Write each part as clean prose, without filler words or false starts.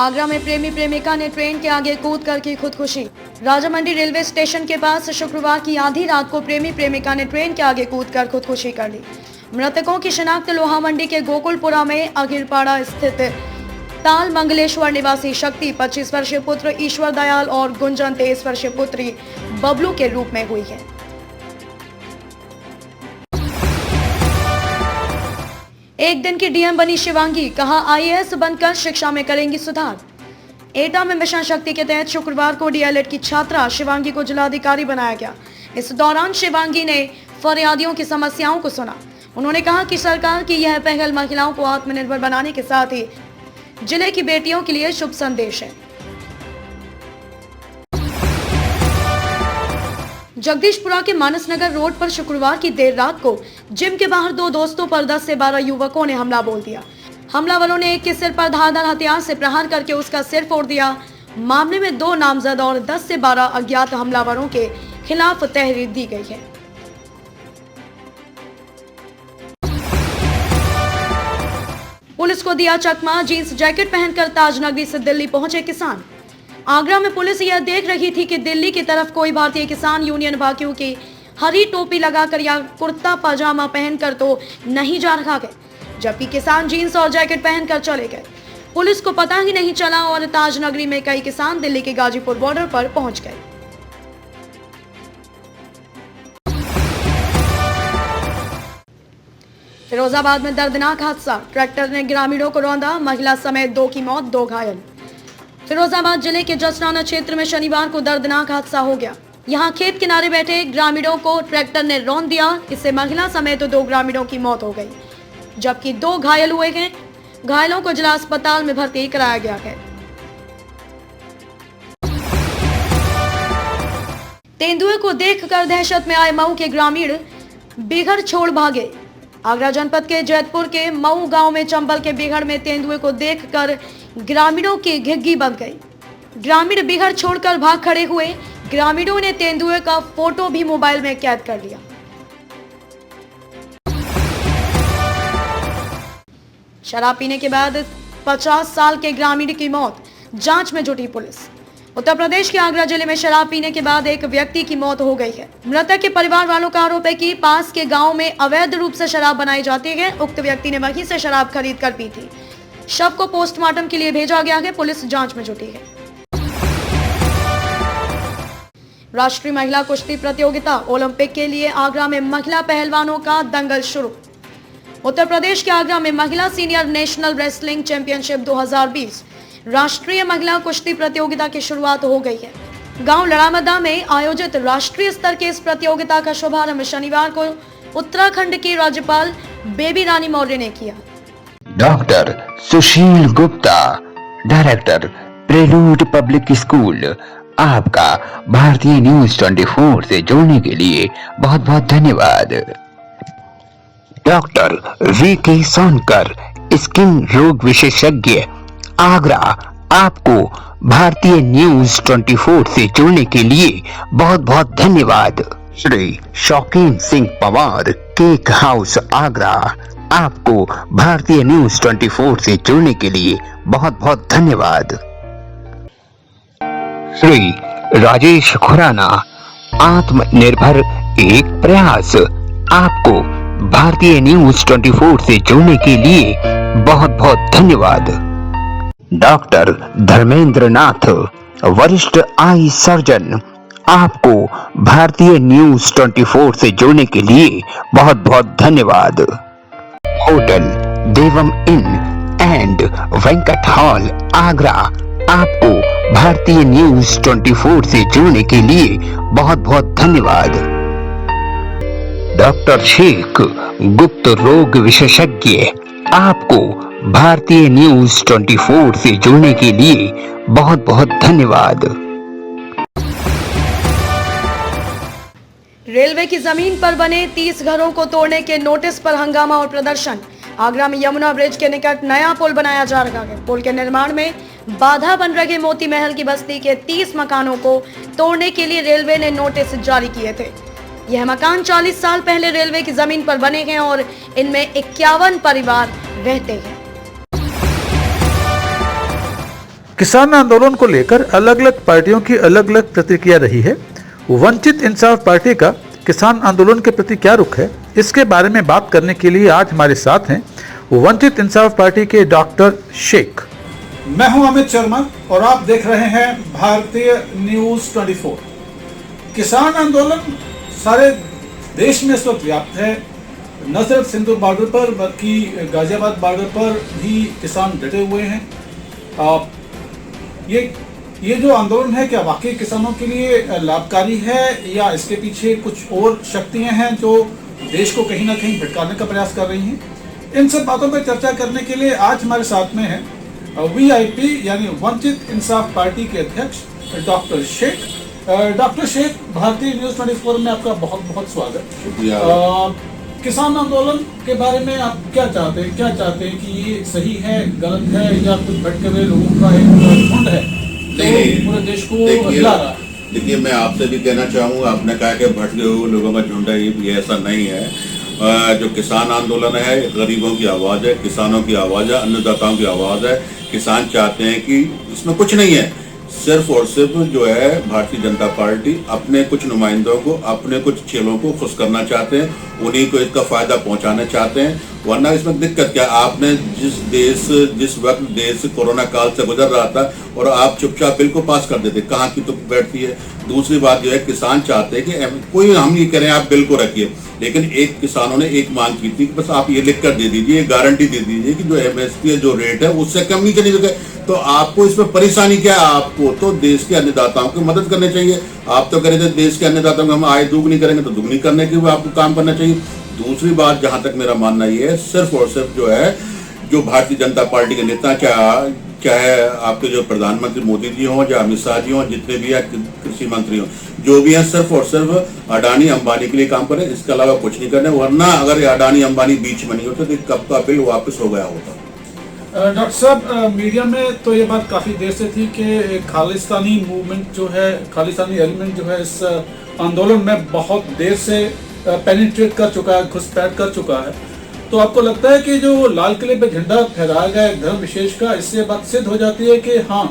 आगरा में प्रेमी प्रेमिका ने ट्रेन के आगे कूद कर की खुदकुशी। राजामंडी रेलवे स्टेशन के पास शुक्रवार की आधी रात को प्रेमी प्रेमिका ने ट्रेन के आगे कूदकर खुदकुशी कर ली। मृतकों की शिनाख्त लोहामंडी के गोकुलपुरा में अगिरपाड़ा स्थित ताल मंगलेश्वर निवासी शक्ति 25 वर्षीय पुत्र ईश्वर दयाल और गुंजन 23 वर्षीय पुत्री बबलू के रूप में हुई है। एक दिन की डीएम बनी शिवांगी, कहा आईएएस बनकर शिक्षा में करेंगी सुधार। एटा में मिशन शक्ति के तहत शुक्रवार को डीएलएड की छात्रा शिवांगी को जिलाधिकारी बनाया गया। इस दौरान शिवांगी ने फरियादियों की समस्याओं को सुना। उन्होंने कहा कि सरकार की यह पहल महिलाओं को आत्मनिर्भर बनाने के साथ ही जिले की बेटियों के लिए शुभ संदेश है। जगदीशपुरा के मानसनगर रोड पर शुक्रवार की देर रात को जिम के बाहर दो दोस्तों पर 10 से 12 युवकों ने हमला बोल दिया। हमलावरों ने एक के सिर पर धारदार हथियार से प्रहार करके उसका सिर फोड़ दिया। मामले में 2 नामजद और 10 से 12 अज्ञात हमलावरों के खिलाफ तहरीर दी गई है। पुलिस को दिया चकमा, जींस जैकेट पहनकर ताजनगरी से दिल्ली पहुंचे किसान। आगरा में पुलिस यह देख रही थी कि दिल्ली की तरफ कोई भारतीय किसान यूनियन भाइयों की हरी टोपी लगाकर या कुर्ता पजामा पहनकर तो नहीं जा रखा गया, जबकि किसान जींस और जैकेट पहनकर चले गए। पुलिस को पता ही नहीं चला और ताजनगरी में कई किसान दिल्ली के गाजीपुर बॉर्डर पर पहुंच गए। फिरोजाबाद में दर्दनाक हादसा, ट्रैक्टर ने ग्रामीणों को रौंदा, महिला समेत 2 की मौत, 2 घायल। फिरोजाबाद जिले के जसराना क्षेत्र में शनिवार को दर्दनाक हादसा हो गया। यहां खेत किनारे बैठे ग्रामीणों को ट्रैक्टर ने रौंद दिया। इससे महिला समेत 2 ग्रामीणों की मौत हो गई, जबकि 2 घायल हुए हैं। घायलों को जिला अस्पताल में भर्ती कराया गया है। तेंदुए को देखकर दहशत में आए मऊ के ग्रामीण बिघड़ छोड़ भागे। आगरा जनपद के जैतपुर के मऊ गांव में चंबल के बिघड़ में तेंदुए को देखकर ग्रामीणों की घिग्गी बंध गई। ग्रामीण बिघड़ छोड़कर भाग खड़े हुए। ग्रामीणों ने तेंदुए का फोटो भी मोबाइल में कैद कर लिया। शराब पीने के बाद 50 साल के ग्रामीण की मौत, जांच में जुटी पुलिस। उत्तर प्रदेश के आगरा जिले में शराब पीने के बाद एक व्यक्ति की मौत हो गई है। मृतक के परिवार वालों का आरोप है कि पास के गांव में अवैध रूप से शराब बनाई जाती है। उक्त व्यक्ति ने वहीं से शराब खरीद कर पी थी। शव को पोस्टमार्टम के लिए भेजा गया है। पुलिस जांच में जुटी है। राष्ट्रीय महिला कुश्ती प्रतियोगिता ओलंपिक के लिए आगरा में महिला पहलवानों का दंगल शुरू। उत्तर प्रदेश के आगरा में महिला सीनियर नेशनल रेसलिंग चैंपियनशिप 2020 राष्ट्रीय महिला कुश्ती प्रतियोगिता की शुरुआत हो गई है। गांव लड़ामदा में आयोजित राष्ट्रीय स्तर के इस प्रतियोगिता का शुभारंभ शनिवार को उत्तराखंड की राज्यपाल बेबी रानी मौर्य ने किया। डॉक्टर सुशील गुप्ता, डायरेक्टर प्रेलूड पब्लिक स्कूल, आपका भारतीय न्यूज 24 से जुड़ने के लिए बहुत बहुत धन्यवाद। डॉक्टर वीके सोनकर, स्किन रोग विशेषज्ञ, आगरा, आपको भारतीय न्यूज 24 से जुड़ने के लिए बहुत बहुत धन्यवाद। श्री शौकीन सिंह पवार, केक हाउस, आगरा, आपको भारतीय न्यूज 24 से जुड़ने के लिए बहुत बहुत धन्यवाद। श्री राजेश खुराना, आत्मनिर्भर एक प्रयास, आपको भारतीय न्यूज 24 से जुड़ने के लिए बहुत बहुत धन्यवाद। डॉक्टर धर्मेंद्र नाथ, वरिष्ठ आई सर्जन, आपको भारतीय न्यूज 24 से जुड़ने के लिए बहुत बहुत धन्यवाद। Hotel Devam inn and Venkat hall, Agra, आपको भारतीय न्यूज 24 से जुड़ने के लिए बहुत बहुत धन्यवाद। डॉक्टर शेख, गुप्त रोग विशेषज्ञ, आपको भारतीय न्यूज 24 से जुड़ने के लिए बहुत बहुत धन्यवाद। रेलवे की जमीन पर बने 30 घरों को तोड़ने के नोटिस पर हंगामा और प्रदर्शन। आगरा में यमुना ब्रिज के निकट नया पुल बनाया जा रहा है। पुल के निर्माण में बाधा बन रहे मोती महल की बस्ती के 30 मकानों को तोड़ने के लिए रेलवे ने नोटिस जारी किए थे। यह मकान 40 साल पहले रेलवे की जमीन पर बने हैं और इनमें 51 परिवार रहते हैं। किसान आंदोलन को लेकर अलग अलग पार्टियों की अलग अलग प्रतिक्रिया रही है। वंचित इंसाफ पार्टी का किसान आंदोलन के प्रति क्या रुख है, इसके बारे में बात करने के लिए आज हमारे साथ हैं वंचित इंसाफ पार्टी के डॉक्टर शेख। मैं हूं अमित शर्मा और आप देख रहे हैं भारतीय न्यूज 24। किसान आंदोलन सारे देश में इस वक्त व्याप्त है। न सिर्फ सिंधु बॉर्डर पर बल्कि गाजियाबाद बॉर्डर पर भी किसान डटे हुए हैं। ये जो आंदोलन है, क्या वाकई किसानों के लिए लाभकारी है या इसके पीछे कुछ और शक्तियां हैं जो देश को कहीं ना कहीं भटकाने का प्रयास कर रही हैं? इन सब बातों पर चर्चा करने के लिए आज हमारे साथ में है VIP यानी वंचित इंसाफ पार्टी के अध्यक्ष डॉक्टर शेख। डॉक्टर शेख, भारतीय न्यूज 24 में आपका बहुत बहुत स्वागत। शुक्रिया। किसान आंदोलन के बारे में आप क्या चाहते हैं कि ये सही है, गलत है, या कुछ भटके हुए लोगों का एक झुंड है जो पूरे देश को हिला रहा है? देखिए, मैं आपसे भी कहना चाहूँगा, आपने कहा कि भटके हुए लोगों का झुंड है, ये ऐसा नहीं है। जो किसान आंदोलन है, गरीबों की आवाज़ है, किसानों की आवाज़ है, अन्नदाताओं की आवाज़ है। किसान चाहते हैं कि इसमें कुछ नहीं है, सिर्फ और सिर्फ जो है भारतीय जनता पार्टी अपने कुछ नुमाइंदों को, अपने कुछ चेलों को खुश करना चाहते हैं, उन्हीं को इसका फायदा पहुंचाना चाहते हैं। वरना इसमें दिक्कत क्या, आपने जिस वक्त देश कोरोना काल से गुजर रहा था और आप चुपचाप बिल को पास कर देते, कहाँ की तो बैठती है। दूसरी बात जो है, किसान चाहते हैं कि कोई, हम ये कह रहे हैं आप बिल को रखिए, लेकिन एक किसानों ने एक मांग की थी कि बस आप ये लिख कर दे दीजिए, गारंटी दे दीजिए कि जो MSP जो रेट है उससे कम नहीं चली गए। तो आपको इसमें परेशानी क्या है? आपको तो देश के अन्नदाताओं की मदद करनी चाहिए। आप तो कह रहे थे देश के अन्नदाताओं को हम आय दुगनी करेंगे, तो दुगनी करने के लिए आपको काम करना चाहिए। दूसरी बात, जहां तक मेरा मानना ये है, सिर्फ और सिर्फ जो है, जो भारतीय जनता पार्टी के नेता, चाहे आपके जो प्रधानमंत्री मोदी जी हों या अमित शाह जी हों, जितने भी हैं कृषि मंत्री हों, जो भी हैं, सिर्फ और सिर्फ अडानी अंबानी के लिए काम करें, इसके अलावा कुछ नहीं करना। वरना अगर अडानी अंबानी बीच में नहीं होते तो कब का बिल वापस हो गया होता। डॉक्टर साहब, मीडिया में तो ये बात काफी देर से थी कि खालिस्तानी मूवमेंट जो है, खालिस्तानी एलिमेंट जो है, इस आंदोलन में बहुत देर से पेनिट्रेट कर चुका है, घुसपैठ कर चुका है। तो आपको लगता है कि जो लाल किले पे झंडा फहराया गया है धर्म विशेष का, इससे बात सिद्ध हो जाती है कि हाँ,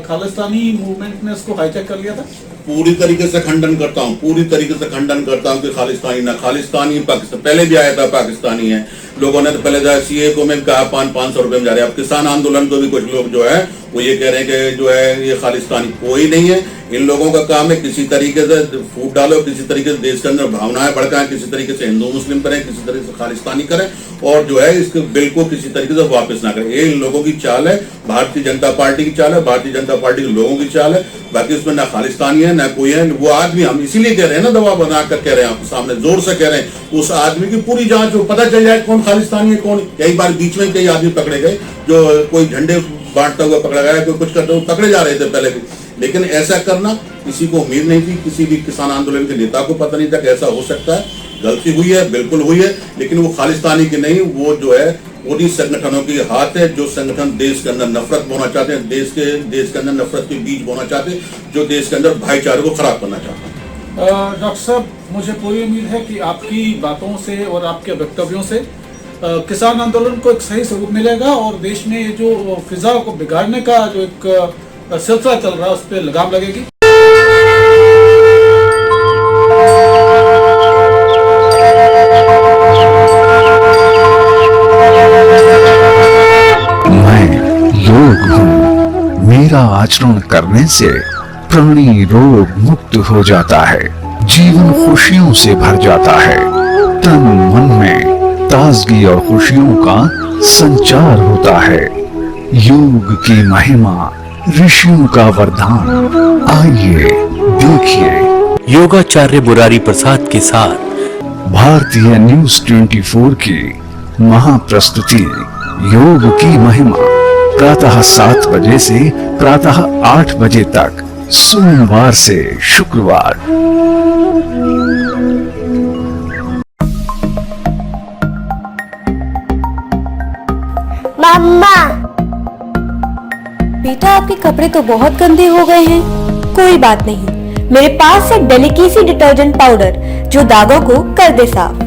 खालिस्तानी मूवमेंट ने इसको हाईजैक कर लिया था? पूरी तरीके से खंडन करता हूँ, पूरी तरीके से खंडन करता हूँ कि खालिस्तानी पाकिस्तान पहले भी आया था, पाकिस्तानी है। लोगों ने तो पहले CA को मैं कहा 500 रुपए में जा रहे हैं। अब किसान आंदोलन को भी कुछ लोग जो है वो ये कह रहे हैं कि जो है ये खालिस्तानी कोई नहीं है। इन लोगों का काम है किसी तरीके से फूट डालो, किसी तरीके से देश के अंदर भावनाएं भड़काएं, किसी तरीके से हिंदू मुस्लिम करें, किसी तरीके से खालिस्तानी करें और जो है इसके बिल को किसी तरीके से वापस ना करें। ये इन लोगों की चाल है, भारतीय जनता पार्टी की चाल है, भारतीय जनता पार्टी के लोगों की चाल है। बाकी उसमें ना खालिस्तानी है ना कोई है। वो आदमी, हम इसीलिए कह रहे हैं ना, दबाव बनाकर कह रहे हैं, आपके सामने जोर से कह रहे हैं, उस आदमी की पूरी जांच हो, पता चल जाए कौन खालिस्तानी है कौन। कई बार बीच में कई आदमी पकड़े गए, जो कोई झंडे बांटता हुआ पकड़ा गया, कोई कुछ करते हुए पकड़े जा रहे थे पहले भी। लेकिन ऐसा करना किसी को उम्मीद नहीं थी, किसी भी किसान आंदोलन के नेता को पता नहीं था कि ऐसा हो सकता है। गलती हुई है, बिल्कुल हुई है, लेकिन वो खालिस्तानी की नहीं, वो जो है उन्हीं संगठनों की हाथ है जो संगठन देश के अंदर नफरत बोना चाहते हैं, देश के अंदर नफरत के बीज बोना चाहते हैं, जो देश के अंदर भाईचारे को खराब करना चाहते हैं। डॉक्टर साहब, मुझे पूरी उम्मीद है कि आपकी बातों से और आपके वक्तव्यों से किसान आंदोलन को एक सही स्वरूप मिलेगा और देश में ये जो फिजा को बिगाड़ने का जो एक सिलसिला चल रहा है उस पर लगाम लगेगी। मैं योग हूँ, मेरा आचरण करने से प्राणी रोग मुक्त हो जाता है, जीवन खुशियों से भर जाता है, तन मन में ताजगी और खुशियों का संचार होता है। योग की महिमा, ऋषियों का वरदान, आइए देखिए योगाचार्य मुरारी प्रसाद के साथ भारतीय न्यूज 24 की महाप्रस्तुति योग की महिमा, प्रातः 7 बजे से प्रातः 8 बजे तक, सोमवार से शुक्रवार। मम्मा, बेटा आपके कपड़े तो बहुत गंदे हो गए हैं। कोई बात नहीं, मेरे पास है डेलिकेसी डिटर्जेंट पाउडर जो दागों को कर दे साफ।